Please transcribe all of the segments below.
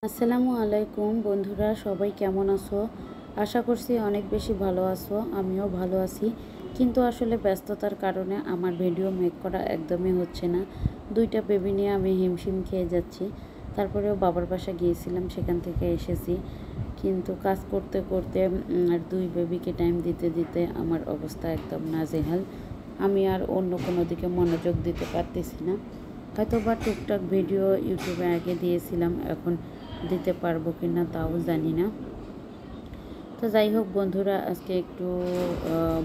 আসসালামু আলাইকুম বন্ধুরা, সবাই কেমন আছো? আশা করছি অনেক বেশি ভালো আছো। আমিও ভালো আছি, কিন্তু আসলে ব্যস্ততার কারণে আমার ভিডিও মেক করা একদমই হচ্ছে না। দুইটা বেবি নিয়ে আমি হিমশিম খেয়ে যাচ্ছি। তারপরেও বাবার বাসা গিয়েছিলাম, সেখান থেকে এসেছি, কিন্তু কাজ করতে করতে আর দুই বেবিকে টাইম দিতে দিতে আমার অবস্থা একদম নাজেহাল। আমি আর অন্য কোনো দিকে মনোযোগ দিতে পারতেছি না। হয়তো বা টুকটাক ভিডিও ইউটিউবে আগে দিয়েছিলাম, এখন দিতে পারবো কি না তাও জানি না। তো যাই হোক বন্ধুরা, আজকে একটু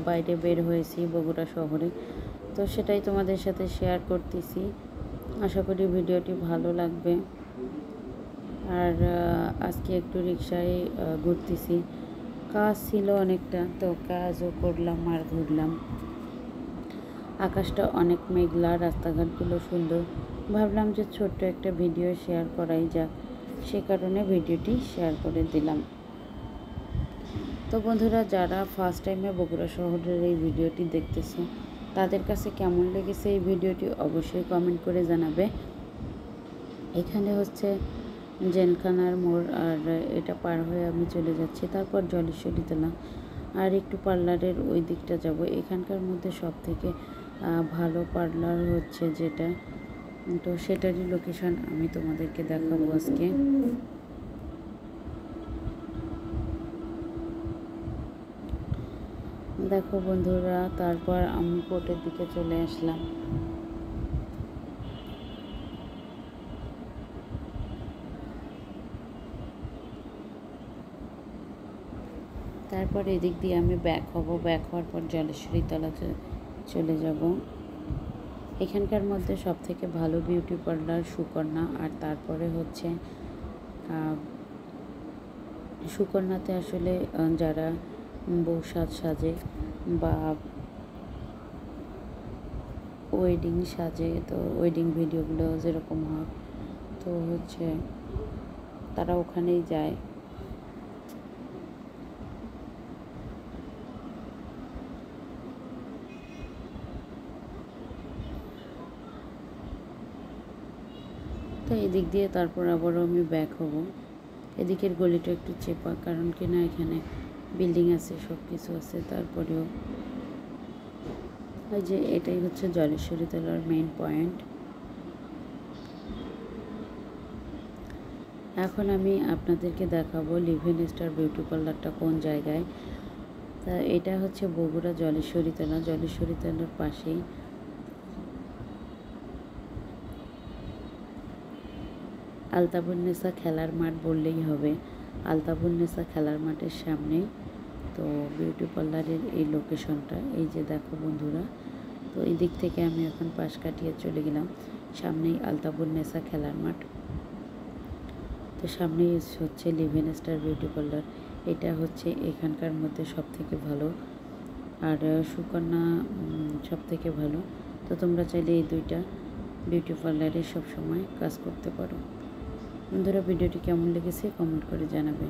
বাইরে বের হয়েছি বগুড়া শহরে, তো সেটাই তোমাদের সাথে শেয়ার করতেছি। আশা করি ভিডিওটি ভালো লাগবে। আর আজকে একটু রিক্সায় ঘুরতেছি, কাজ ছিল অনেকটা, তো কাজও করলাম আর ঘুরলাম। আকাশটা অনেক মেঘলা, রাস্তাঘাটগুলো সুন্দর। ভাবলাম যে ছোট্ট একটা ভিডিও শেয়ার করাই যাক, সে কারণে ভিডিওটি শেয়ার করে দিলাম। তো বন্ধুরা, যারা ফার্স্ট টাইমে বগুড়া শহরের এই ভিডিওটি দেখতেছে, তাদের কাছে কেমন লেগেছে এই ভিডিওটি অবশ্যই কমেন্ট করে জানাবে। এখানে হচ্ছে জেলখানার মোড়, আর এটা পার হয়ে আমি চলে যাচ্ছি, তারপর জলেশ্বরী তোলা, আর একটু পার্লারের ওই দিকটা যাব। এখানকার মধ্যে সব থেকে ভালো পার্লার হচ্ছে যেটা, তো সেটারই লোকেশন আমি তোমাদেরকে দেখাবো আজকে। দেখো বন্ধুরা, তারপর আমি কোর্টের দিকে চলে আসলাম। তারপর এদিক দিয়ে আমি ব্যাক হব, ব্যাক হওয়ার পর জলেশ্বরী তলা চলে যাব। এখানকার মধ্যে সব থেকে ভালো বিউটি পার্লার সুকন্যা, আর তারপরে হচ্ছে সুকন্যাতে আসলে যারা বউ সাজে বা ওয়েডিং সাজে, তো ওয়েডিং ভিডিওগুলো যেরকম হয়, তো হচ্ছে তারা ওখানেই যায়। তো এদিক দিয়ে তারপর আবারও আমি ব্যাক হব। এদিকের গলিটা একটু চেপা, কারণ কি না এখানে বিল্ডিং আছে, সব কিছু আছে। তারপরেও ওই যে এটাই হচ্ছে জলেশ্বরী তলার মেইন পয়েন্ট। এখন আমি আপনাদেরকে দেখাবো লিভেন স্টার বিউটি পার্লারটা কোন জায়গায়। তা এটা হচ্ছে বগুড়া জলেশ্বরী তলা, জলেশ্বরী তলার পাশেই। আলতাবুন্নেসা খেলার মাঠ বললেই হবে, আলতাবুন্নেসা খেলার মাঠের সামনেই তো বিউটি পার্লারের এই লোকেশনটা। এই যে দেখো বন্ধুরা, তো এই দিক থেকে আমি এখন পাশ কাটিয়ে চলে গেলাম, সামনেই আলতাবুন্নেসা খেলার মাঠ। তো সামনেই হচ্ছে লিভেন স্টার বিউটি পার্লার, এটা হচ্ছে এখানকার মধ্যে সব থেকে ভালো, আর সুকন্যা সব থেকে ভালো। তো তোমরা চাইলে এই দুইটা বিউটি পার্লারে সবসময় কাজ করতে পারো। বন্ধুরা, ভিডিওটি কেমন লেগেছে কমেন্ট করে জানাবে।